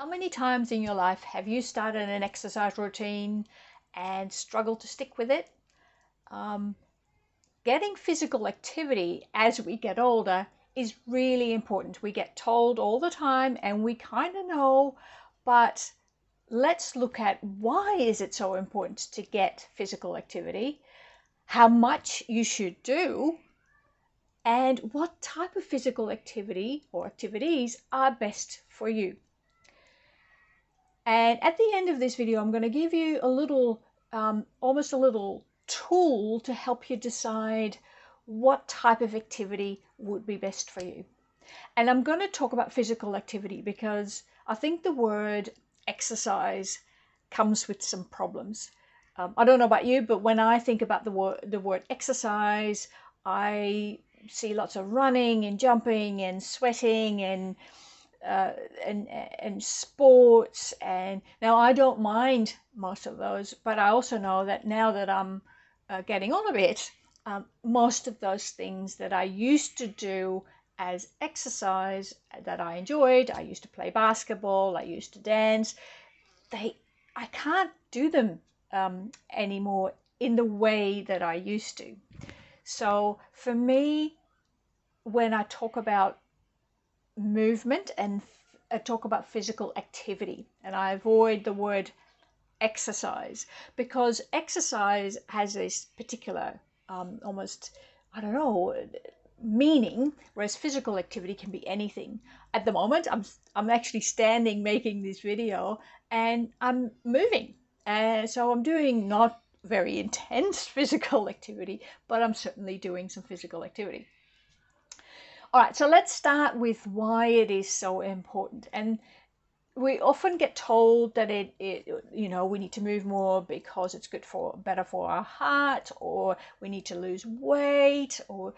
How many times in your life have you started an exercise routine and struggled to stick with it? Um, Getting physical activity as we get older is really important. We get told all the time and we kind of know, but let's look at why is it so important to get physical activity, how much you should do, and what type of physical activity or activities are best for you. And at the end of this video, I'm going to give you a little, almost a little tool to help you decide what type of activity would be best for you. And I'm going to talk about physical activity because I think the word exercise comes with some problems. I don't know about you, but when I think about the word exercise, I see lots of running and jumping and sweating and sports. And now I don't mind most of those, but I also know that now that I'm getting on a bit, most of those things that I used to do as exercise that I enjoyed, I used to play basketball, I used to dance, I can't do them anymore in the way that I used to. So for me, when I talk about movement and talk about physical activity, and I avoid the word exercise because exercise has this particular almost, I don't know, meaning, whereas physical activity can be anything. At the moment, I'm actually standing making this video and I'm moving, and so I'm doing not very intense physical activity, but I'm certainly doing some physical activity. All right, so let's start with why it is so important. And we often get told that we need to move more because it's better for our heart, or we need to lose weight, or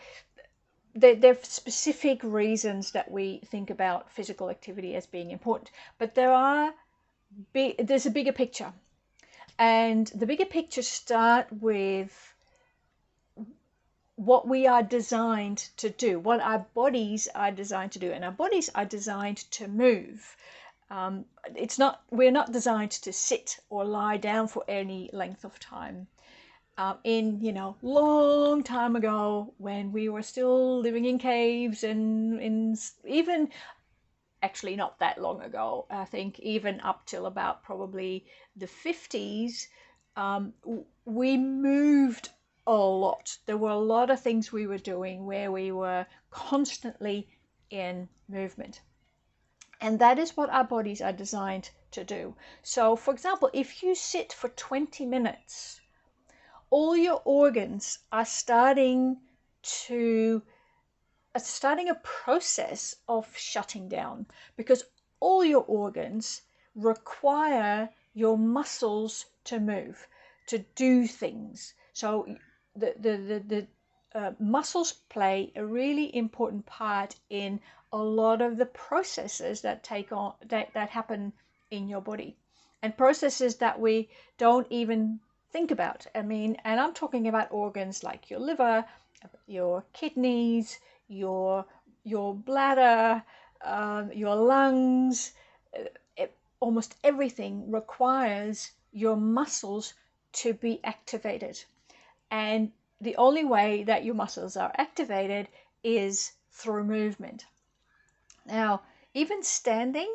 there are specific reasons that we think about physical activity as being important. But there's a bigger picture, and the bigger picture start with what we are designed to do, what our bodies are designed to do, and our bodies are designed to move. We're not designed to sit or lie down for any length of time. Long time ago, when we were still living in caves, and even actually not that long ago, I think even up till about probably the 50s, we moved a lot. There were a lot of things we were doing where we were constantly in movement. And that is what our bodies are designed to do. So, for example, if you sit for 20 minutes, all your organs are starting a process of shutting down, because all your organs require your muscles to move, to do things. So the muscles play a really important part in a lot of the processes that happen in your body, and processes that we don't even think about. I mean, and I'm talking about organs like your liver, your kidneys, your bladder, your lungs. Almost everything requires your muscles to be activated. And the only way that your muscles are activated is through movement. Now, even standing,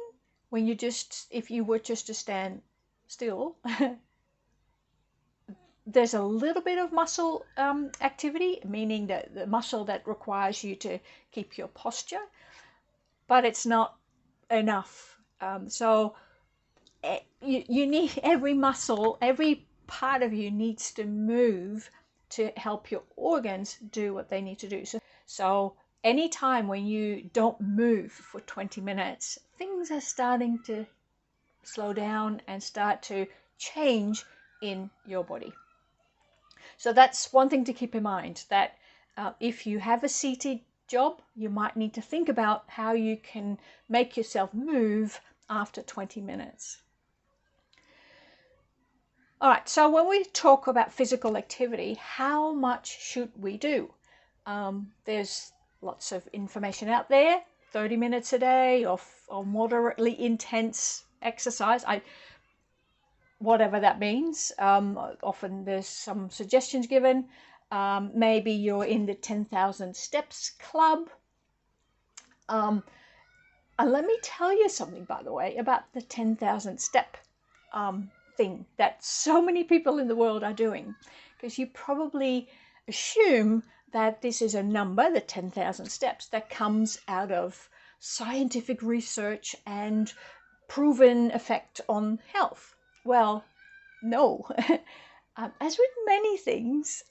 if you were just to stand still, there's a little bit of muscle activity, meaning that the muscle that requires you to keep your posture, but it's not enough. So you need every muscle, every part of you needs to move to help your organs do what they need to do. So anytime when you don't move for 20 minutes, things are starting to slow down and start to change in your body. So that's one thing to keep in mind, that if you have a seated job, you might need to think about how you can make yourself move after 20 minutes. All right, so when we talk about physical activity, how much should we do? There's lots of information out there, 30 minutes a day or moderately intense exercise. Whatever that means. Often there's some suggestions given. Maybe you're in the 10,000 steps club. And let me tell you something, by the way, about the 10,000 step thing that so many people in the world are doing. Because you probably assume that this is a number, the 10,000 steps, that comes out of scientific research and proven effect on health. Well, no. As with many things,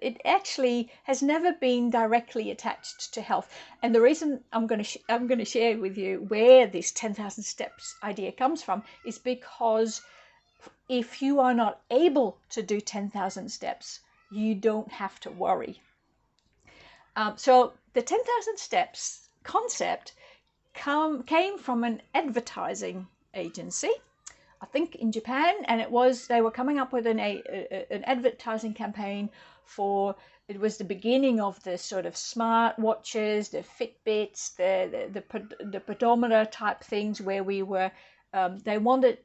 it actually has never been directly attached to health. And the reason I'm going to share with you where this 10,000 steps idea comes from is because if you are not able to do 10,000 steps, you don't have to worry. So the 10,000 steps concept came from an advertising agency, I think in Japan, and they were coming up with an advertising campaign for, it was the beginning of the sort of smart watches, the Fitbits, the pedometer type things, where we were, they wanted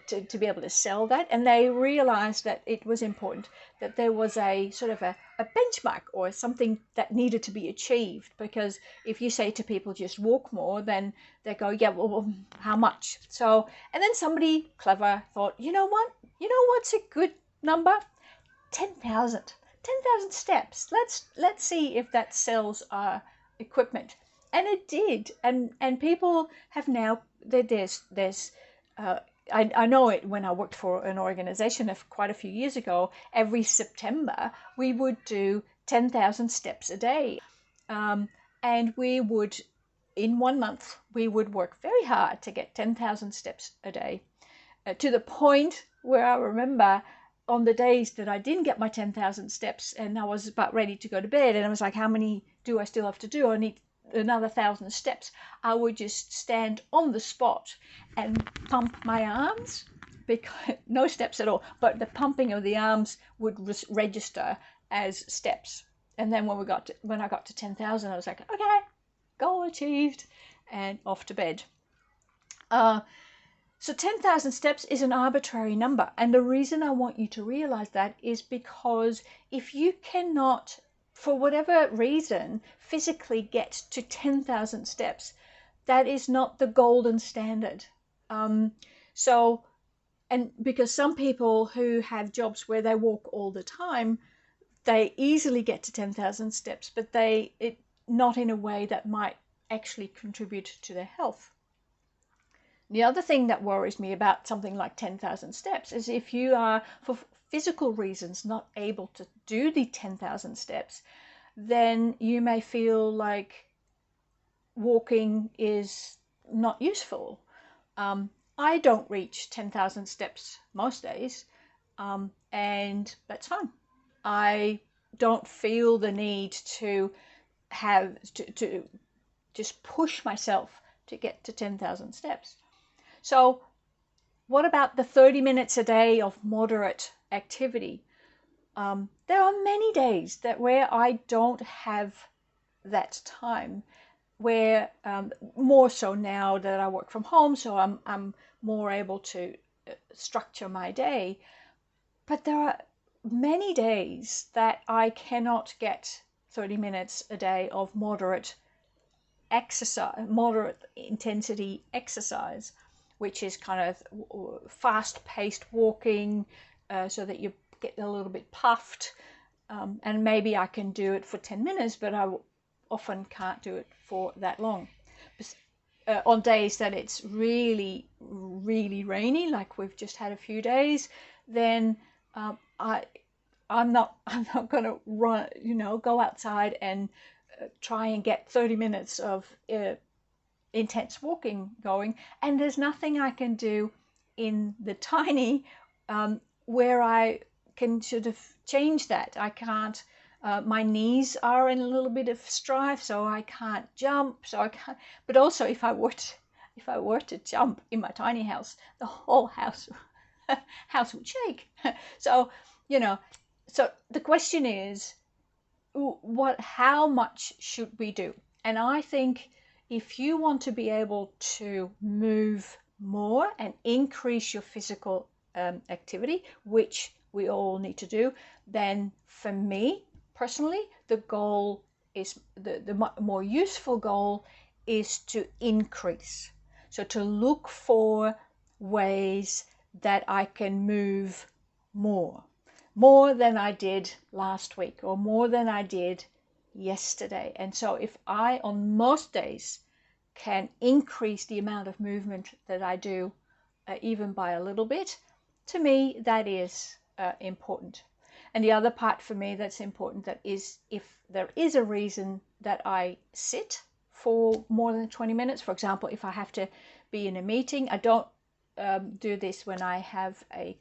to be able to sell that, and they realized that it was important that there was a sort of a benchmark or something that needed to be achieved, because if you say to people just walk more, then they go, yeah, well, how much? So, and then somebody clever thought, you know what's a good number? 10,000 steps. Let's see if that sells our equipment. And it did, and people have now, there's I know it when I worked for an organization quite a few years ago. Every September, we would do 10,000 steps a day. And we would, in 1 month, we would work very hard to get 10,000 steps a day. To the point where I remember on the days that I didn't get my 10,000 steps and I was about ready to go to bed, and I was like, how many do I still have to do? I need another 1,000 steps. I would just stand on the spot and pump my arms, because no steps at all, but the pumping of the arms would register as steps. And then when I got to 10,000, I was like, okay, goal achieved, and off to bed. So 10,000 steps is an arbitrary number, and the reason I want you to realize that is because if you cannot, for whatever reason, physically get to 10,000 steps, that is not the golden standard. So, and because some people who have jobs where they walk all the time, they easily get to 10,000 steps, but not in a way that might actually contribute to their health. The other thing that worries me about something like 10,000 steps is if you are, for physical reasons, not able to do the 10,000 steps, then you may feel like walking is not useful. I don't reach 10,000 steps most days, and that's fine. I don't feel the need to just push myself to get to 10,000 steps. So what about the 30 minutes a day of moderate activity? There are many days where I don't have that time, where more so now that I work from home, so I'm more able to structure my day. But there are many days that I cannot get 30 minutes a day of moderate exercise, moderate intensity exercise, which is kind of fast-paced walking, so that you get a little bit puffed, and maybe I can do it for 10 minutes, but I often can't do it for that long. On days that it's really, really rainy, like we've just had a few days, then I'm not going to run, go outside and try and get 30 minutes of intense walking going. And there's nothing I can do in the tiny where I can sort of change that. I can't. My knees are in a little bit of strife, so I can't jump. So I can't. But also, if I were to jump in my tiny house, the whole house would shake. So So the question is, how much should we do? And I think if you want to be able to move more and increase your physical activity, which we all need to do, then for me personally, the goal is the more useful goal is to increase. So to look for ways that I can move more than I did last week or more than I did yesterday. And so if I, on most days, can increase the amount of movement that I do, even by a little bit, to me, that is important. And the other part for me that's important, that is, if there is a reason that I sit for more than 20 minutes, for example, if I have to be in a meeting, I don't do this when I have a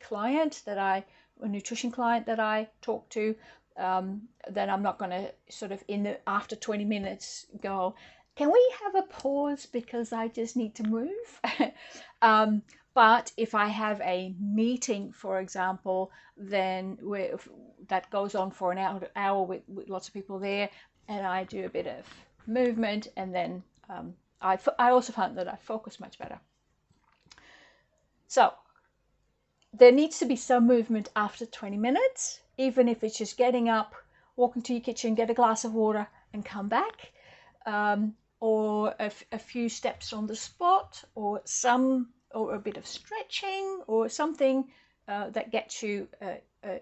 nutrition client that I talk to, then I'm not going to sort of after 20 minutes go, can we have a pause because I just need to move? But if I have a meeting, for example, then that goes on for an hour with lots of people there, and I do a bit of movement, and then I also found that I focus much better. So there needs to be some movement after 20 minutes, even if it's just getting up, walking to your kitchen, get a glass of water, and come back. Or a few steps on the spot, or a bit of stretching, or something that gets you,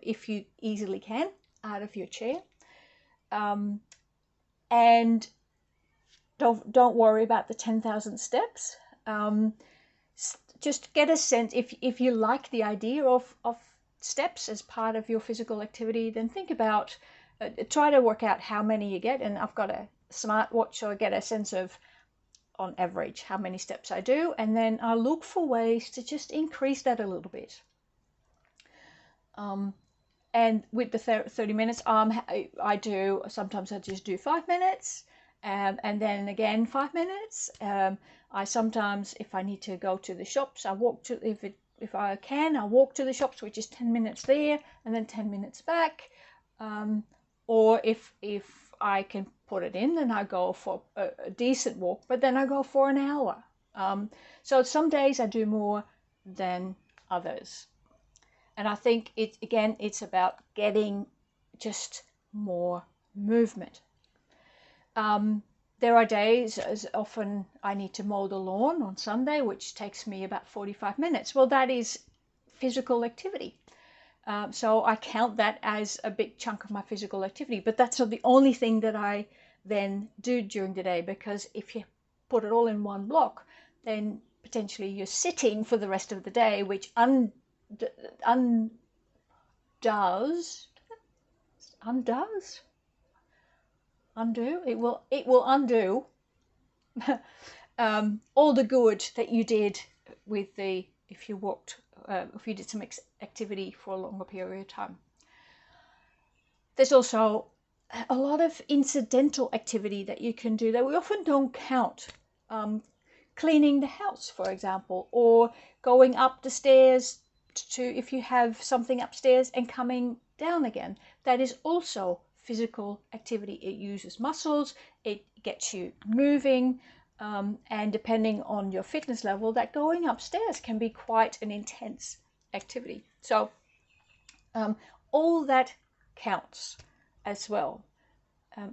if you easily can, out of your chair. And don't worry about the 10,000 steps. Just get a sense, if you like the idea of steps as part of your physical activity, then think about, try to work out how many you get. And I've got a smartwatch, so I get a sense of, on average, how many steps I do, and then I look for ways to just increase that a little bit. And with the 30 minutes, sometimes I just do 5 minutes, and then again 5 minutes. I sometimes, if I need to go to the shops, I walk to, if I can, I walk to the shops, which is 10 minutes there and then 10 minutes back. Or if I can put it in, then I go for a decent walk, but then I go for an hour. So some days I do more than others. And I think it's about getting just more movement. There are days, as often I need to mow the lawn on Sunday, which takes me about 45 minutes. Well, that is physical activity. So I count that as a big chunk of my physical activity, but that's not the only thing that I then do during the day, because if you put it all in one block, then potentially you're sitting for the rest of the day, which undoes all the good that you did with if you did some activity for a longer period of time. There's also a lot of incidental activity that you can do that we often don't count. Cleaning the house, for example, or going up the stairs if you have something upstairs and coming down again. That is also physical activity. It uses muscles, it gets you moving, and depending on your fitness level, that going upstairs can be quite an intense activity. So all that counts as well.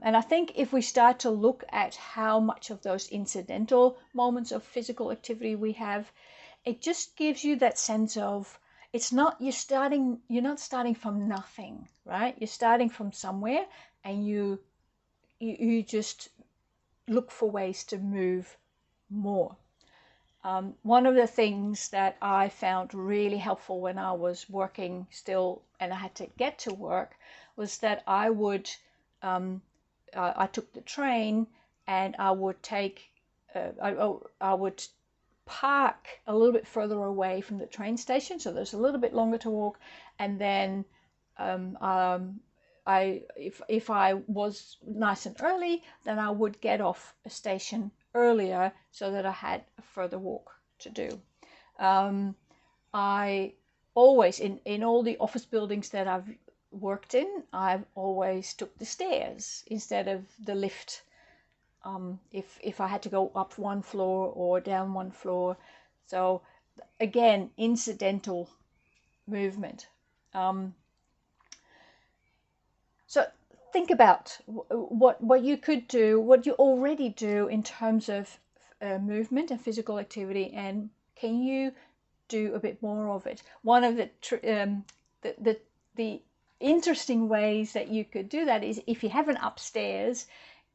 And I think if we start to look at how much of those incidental moments of physical activity we have, it just gives you that sense of, you're not starting from nothing, right? You're starting from somewhere, and you just look for ways to move more. One of the things that I found really helpful when I was working still and I had to get to work was that I took the train, and I would I would park a little bit further away from the train station, so there's a little bit longer to walk, and then if I was nice and early, then I would get off a station earlier so that I had a further walk to do. I always, in all the office buildings that I've worked in, I've always took the stairs instead of the lift. If I had to go up one floor or down one floor. So again, incidental movement. So think about what you could do, what you already do in terms of movement and physical activity, and can you do a bit more of it? One of the interesting ways that you could do that is, if you have an upstairs,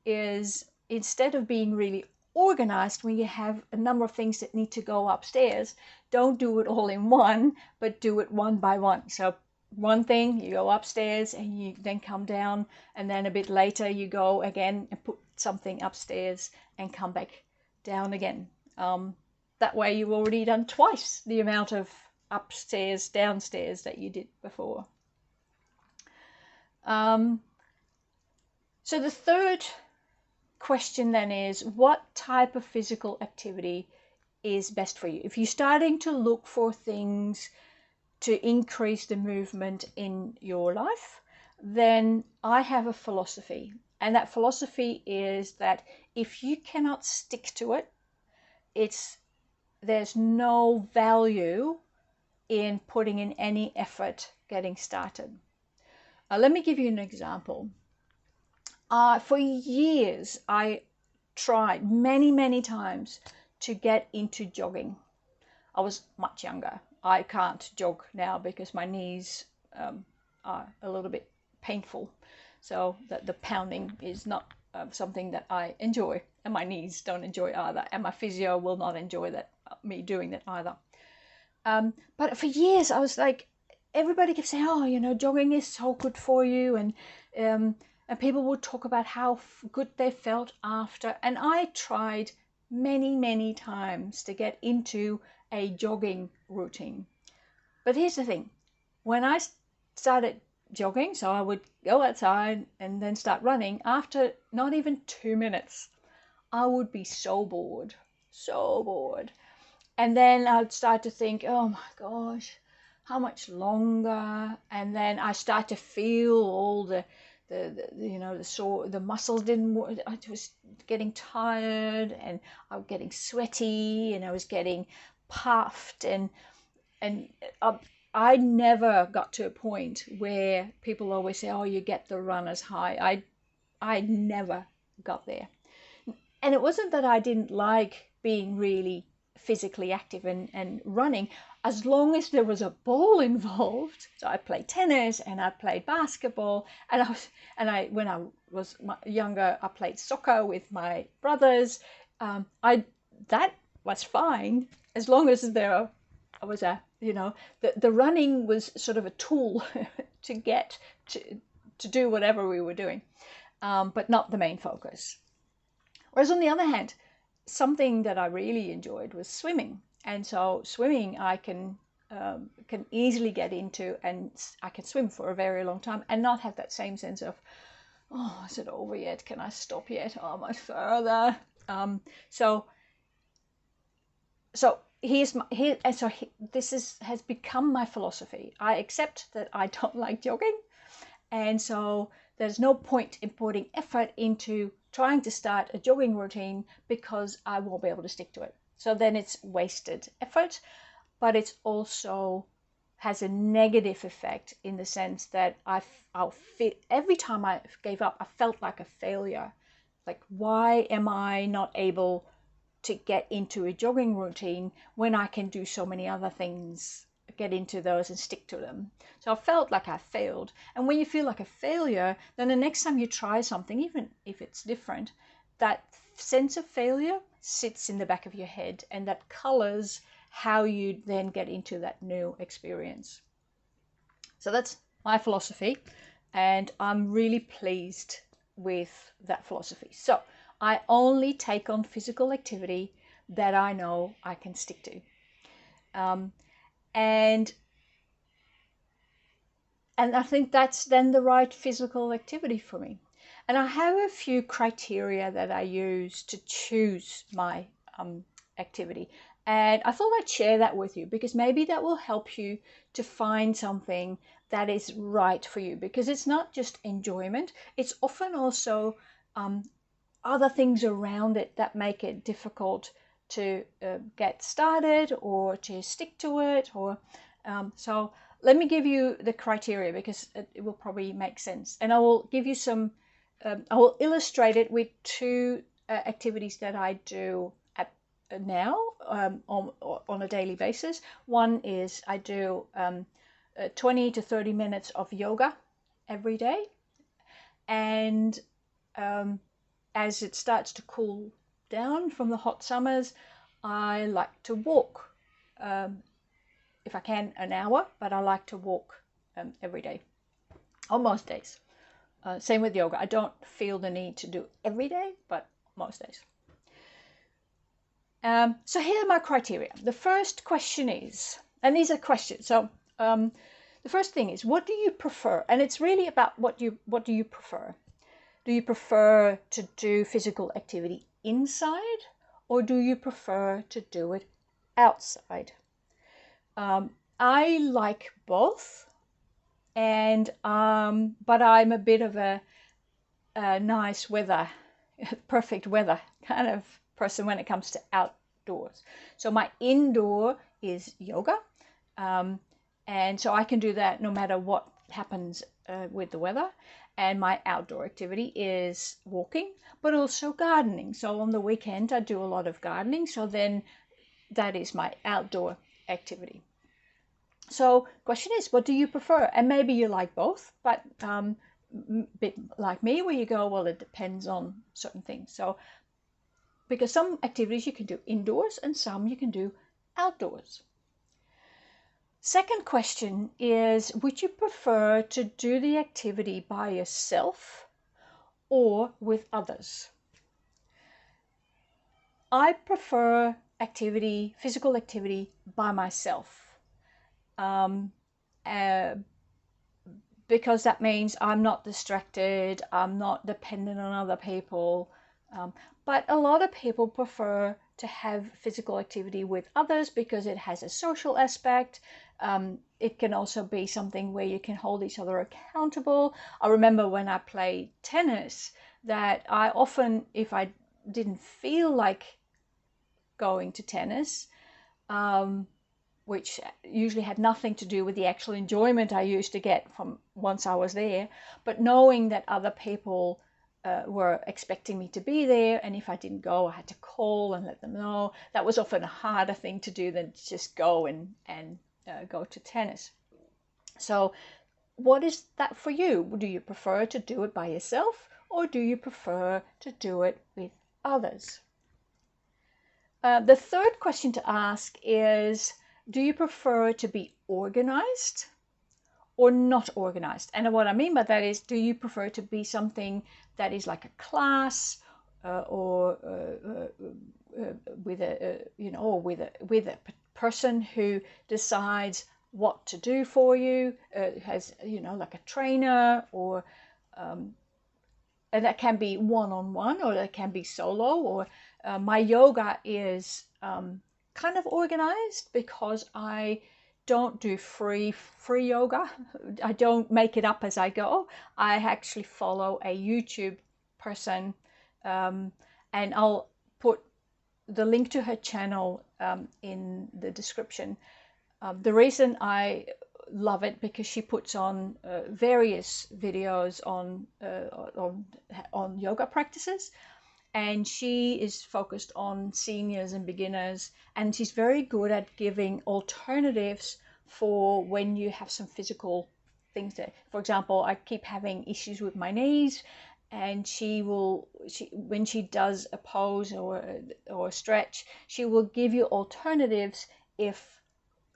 is instead of being really organized when you have a number of things that need to go upstairs, don't do it all in one, but do it one by one. So one thing, you go upstairs and you then come down, and then a bit later you go again and put something upstairs and come back down again. That way you've already done twice the amount of upstairs, downstairs that you did before. So the third question then is, what type of physical activity is best for you? If you're starting to look for things to increase the movement in your life, then I have a philosophy. And that philosophy is that if you cannot stick to it, there's no value in putting in any effort getting started. Let me give you an example. For years, I tried many times to get into jogging. I was much younger. I can't jog now because my knees are a little bit painful. So that the pounding is not something that I enjoy, and my knees don't enjoy either, and my physio will not enjoy that, me doing that either. But for years I was like, everybody kept saying, oh, you know, jogging is so good for you, and people would talk about how good they felt after. And I tried many times to get into a jogging routine. But here's the thing, when I started jogging, so I would go outside and then start running, after not even 2 minutes, I would be so bored. And then I'd start to think, oh my gosh, how much longer? And then I start to feel all the muscles didn't work. I was getting tired, and I was getting sweaty, and I was getting puffed, and I never got to a point where people always say, oh, you get the runner's high. I never got there. And it wasn't that I didn't like being really physically active and running, as long as there was a ball involved. So I played tennis and I played basketball, and when I was younger, I played soccer with my brothers. That was fine, as long as there was the running was sort of a tool to get to do whatever we were doing, but not the main focus. Whereas on the other hand, something that I really enjoyed was swimming. And so swimming I can easily get into, and I can swim for a very long time and not have that same sense of, oh, is it over yet? Can I stop yet? Oh, much further. So this has become my philosophy. I accept that I don't like jogging, and so there's no point in putting effort into trying to start a jogging routine, because I won't be able to stick to it. So then it's wasted effort, but it also has a negative effect in the sense that I'll feel, every time I gave up, I felt like a failure. Like, why am I not able to get into a jogging routine when I can do so many other things, get into those and stick to them? So I felt like I failed. And when you feel like a failure, then the next time you try something, even if it's different, that sense of failure sits in the back of your head, and that colors how you then get into that new experience. So that's my philosophy, and I'm really pleased with that philosophy. So I only take on physical activity that I know I can stick to. And I think that's then the right physical activity for me. And I have a few criteria that I use to choose my activity. And I thought I'd share that with you, because maybe that will help you to find something that is right for you. Because it's not just enjoyment, it's often also other things around it that make it difficult to get started or to stick to it. Or so let me give you the criteria, because it will probably make sense. And I will give you some, I will illustrate it with two activities that I do at now on a daily basis. One is I do 20 to 30 minutes of yoga every day. And as it starts to cool down from the hot summers, I like to walk, if I can, an hour, but I like to walk every day, on most days. Same with yoga. I don't feel the need to do every day, but most days. So here are my criteria. The first question is, and these are questions. So the first thing is, what do you prefer? And it's really about what do you prefer? Do you prefer to do physical activity inside, or do you prefer to do it outside? I like both, and but I'm a bit of a nice weather, perfect weather kind of person when it comes to outdoors. So my indoor is yoga, and so I can do that no matter what happens with the weather. And my outdoor activity is walking, but also gardening. So on the weekend I do a lot of gardening, so then that is my outdoor activity. So question is, what do you prefer? And maybe you like both, but bit like me, where you go, well, it depends on certain things. So because some activities you can do indoors and some you can do outdoors. Second question is, would you prefer to do the activity by yourself or with others? I prefer physical activity by myself, because that means I'm not distracted, I'm not dependent on other people. But a lot of people prefer to have physical activity with others because it has a social aspect. It can also be something where you can hold each other accountable. I remember when I played tennis that I often, if I didn't feel like going to tennis, which usually had nothing to do with the actual enjoyment I used to get from once I was there, but knowing that other people were expecting me to be there, and if I didn't go, I had to call and let them know. That was often a harder thing to do than just go and go to tennis. So what is that for you? Do you prefer to do it by yourself, or do you prefer to do it with others? The third question to ask is, do you prefer to be organized or not organized? And what I mean by that is, do you prefer to be something that is like a class, or with a with a person who decides what to do for you, has like a trainer, or and that can be one-on-one, or that can be solo. Or my yoga is kind of organized because I don't do free yoga. I don't make it up as I go. I actually follow a YouTube person, and I'll put the link to her channel in the description. The reason I love it, because she puts on various videos on yoga practices, and she is focused on seniors and beginners, and she's very good at giving alternatives for when you have some physical things there. For example, I keep having issues with my knees, and when she does a pose or a stretch, she will give you alternatives if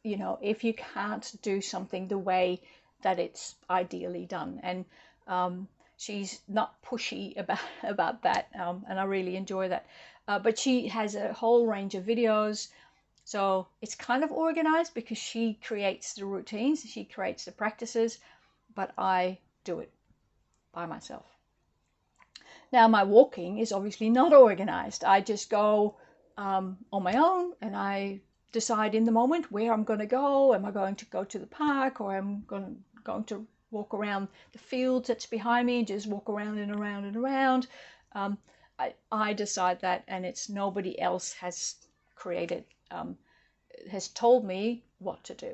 you can't do something the way that it's ideally done. And she's not pushy about that, and I really enjoy that. But she has a whole range of videos, so it's kind of organized because she creates the routines, she creates the practices, but I do it by myself. Now, my walking is obviously not organized. I just go on my own, and I decide in the moment where I'm going to go. Am I going to go to the park, or am I going to walk around the fields that's behind me, just walk around and around and around? I decide that, and it's nobody else has created, has told me what to do.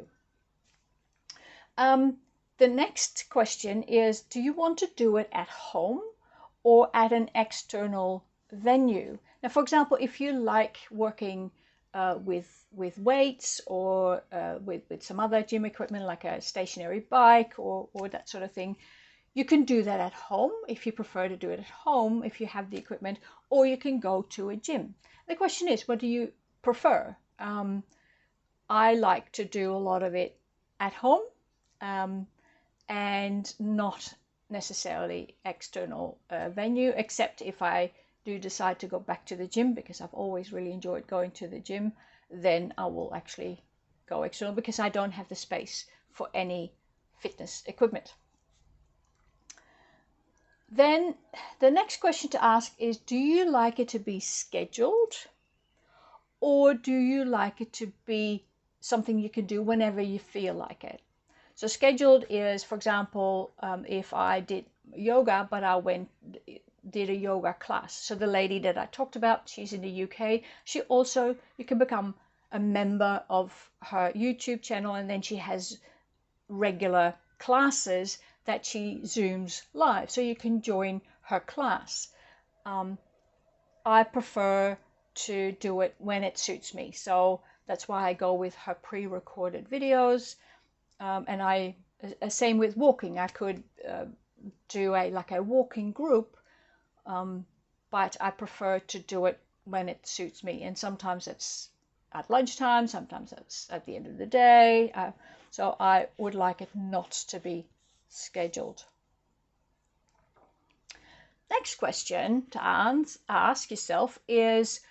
The next question is, do you want to do it at home or at an external venue? Now, for example, if you like working with weights or with some other gym equipment like a stationary bike or that sort of thing, you can do that at home if you prefer to do it at home, if you have the equipment, or you can go to a gym. The question is, what do you prefer? I like to do a lot of it at home, and not necessarily external venue, except if I do decide to go back to the gym, because I've always really enjoyed going to the gym, then I will actually go external because I don't have the space for any fitness equipment. Then the next question to ask is, do you like it to be scheduled, or do you like it to be something you can do whenever you feel like it? So scheduled is, for example, if I did yoga, but I did a yoga class. So the lady that I talked about, she's in the UK. She also, you can become a member of her YouTube channel, and then she has regular classes that she Zooms live. So you can join her class. I prefer to do it when it suits me. So that's why I go with her pre-recorded videos. And I, same with walking, I could do a walking group, but I prefer to do it when it suits me. And sometimes it's at lunchtime, sometimes it's at the end of the day. So I would like it not to be scheduled. Next question to ask yourself is,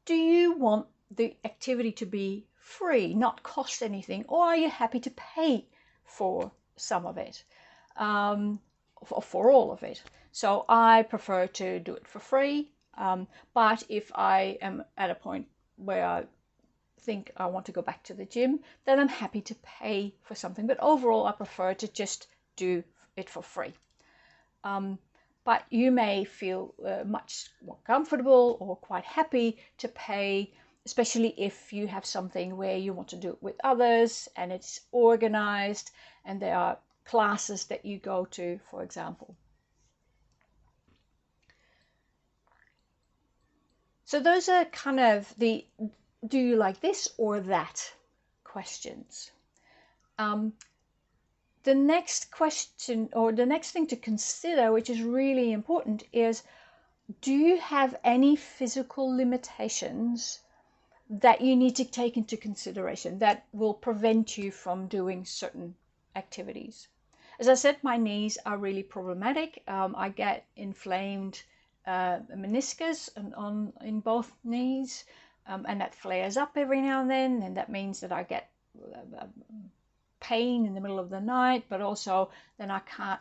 do you want the activity to be free, not cost anything, or are you happy to pay for some of it, for all of it? So I prefer to do it for free, but if I am at a point where I think I want to go back to the gym, then I'm happy to pay for something. But overall, I prefer to just do it for free. But you may feel much more comfortable or quite happy to pay, especially if you have something where you want to do it with others and it's organized and there are classes that you go to, for example. So those are kind of the do you like this or that questions. The next question, or the next thing to consider, which is really important, is, do you have any physical limitations that you need to take into consideration that will prevent you from doing certain activities? As I said, my knees are really problematic. I get inflamed meniscus in both knees, and that flares up every now and then, and that means that I get pain in the middle of the night, but also then I can't,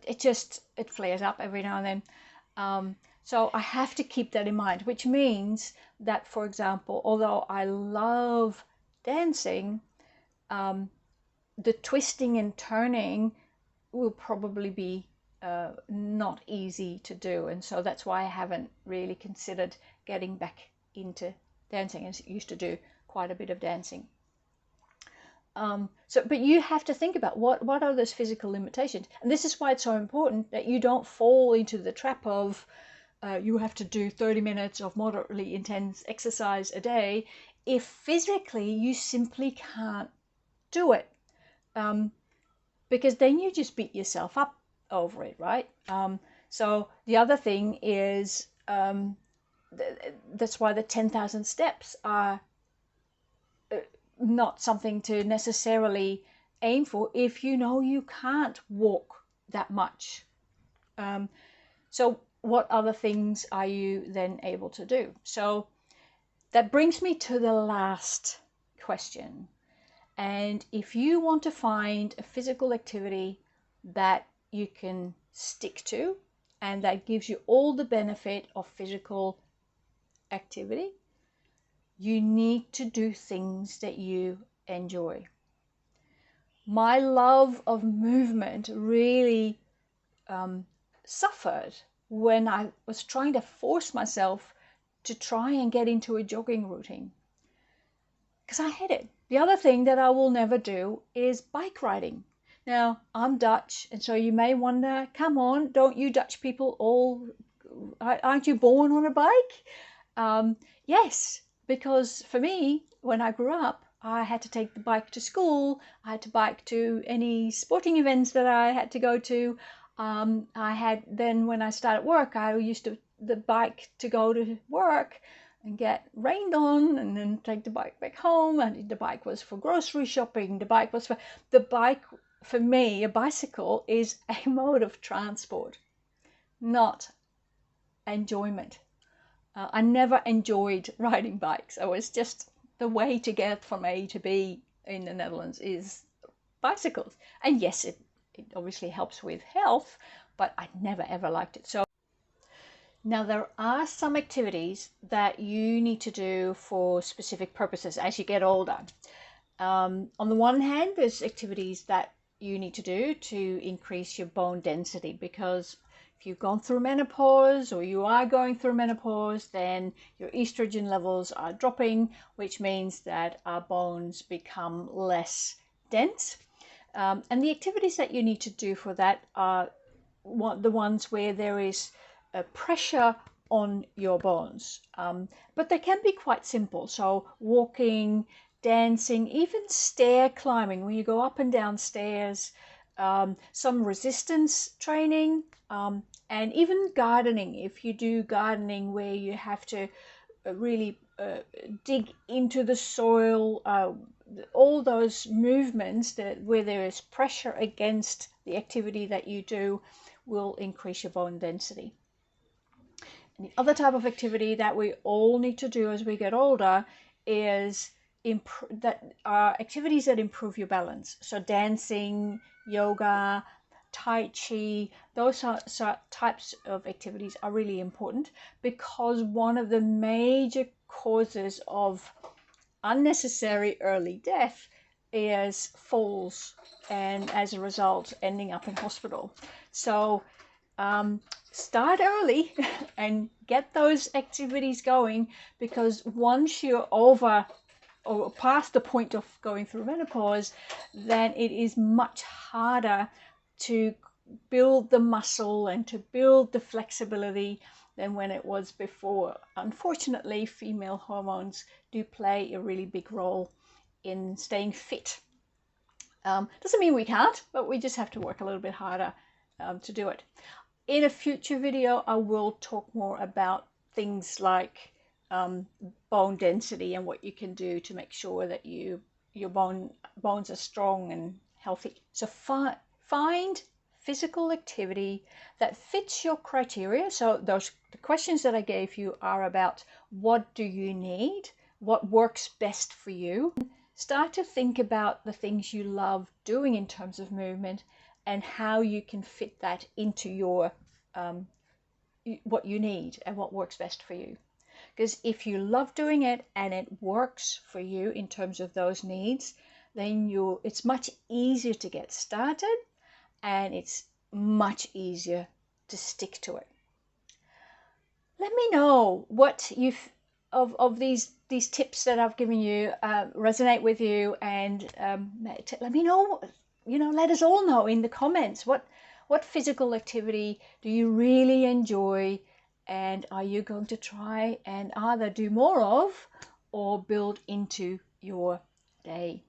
it flares up every now and then. So I have to keep that in mind, which means that, for example, although I love dancing, the twisting and turning will probably be not easy to do. And so that's why I haven't really considered getting back into dancing. I used to do quite a bit of dancing. But you have to think about what are those physical limitations. And this is why it's so important that you don't fall into the trap of you have to do 30 minutes of moderately intense exercise a day if physically you simply can't do it. Because then you just beat yourself up over it, right? So the other thing is, that's why the 10,000 steps are not something to necessarily aim for if you know you can't walk that much. So what other things are you then able to do? So that brings me to the last question. And if you want to find a physical activity that you can stick to and that gives you all the benefit of physical activity, you need to do things that you enjoy. My love of movement really suffered when I was trying to force myself to try and get into a jogging routine. because I hate it. The other thing that I will never do is bike riding. Now, I'm Dutch, and so you may wonder, come on, don't you Dutch people all, aren't you born on a bike? Yes, because for me, when I grew up, I had to take the bike to school. I had to bike to any sporting events that I had to go to. I had then when I started work, I used to the bike to go to work and get rained on, and then take the bike back home. And the bike was for grocery shopping. The bike for me. A bicycle is a mode of transport, not enjoyment. I never enjoyed riding bikes. It was just the way to get from A to B in the Netherlands is bicycles. And yes, it obviously helps with health, but I never ever liked it. So now there are some activities that you need to do for specific purposes as you get older. On the one hand, there's activities that you need to do to increase your bone density, because if you've gone through menopause or you are going through menopause, then your estrogen levels are dropping, which means that our bones become less dense. And the activities that you need to do for that are the ones where there is a pressure on your bones. But they can be quite simple. So walking, dancing, even stair climbing, when you go up and down stairs, some resistance training, and even gardening. If you do gardening where you have to really dig into the soil, all those movements where there is pressure against the activity that you do will increase your bone density. And the other type of activity that we all need to do as we get older is activities that improve your balance. So dancing, yoga, Tai Chi, those types of activities are really important, because one of the major causes of unnecessary early death is falls, and as a result ending up in hospital. So start early and get those activities going, because once you're over or past the point of going through menopause, then it is much harder to build the muscle and to build the flexibility than when it was before. Unfortunately, female hormones do play a really big role in staying fit. Doesn't mean we can't, but we just have to work a little bit harder to do it. In a future video, I will talk more about things like bone density and what you can do to make sure that your bones are strong and healthy. So find physical activity that fits your criteria. So the questions that I gave you are about what do you need, what works best for you. Start to think about the things you love doing in terms of movement and how you can fit that into your what you need and what works best for you. Because if you love doing it and it works for you in terms of those needs, then it's much easier to get started, and it's much easier to stick to it. Let me know what of these tips that I've given you resonate with you, and let me know. Let us all know in the comments what physical activity do you really enjoy, and are you going to try and either do more of or build into your day.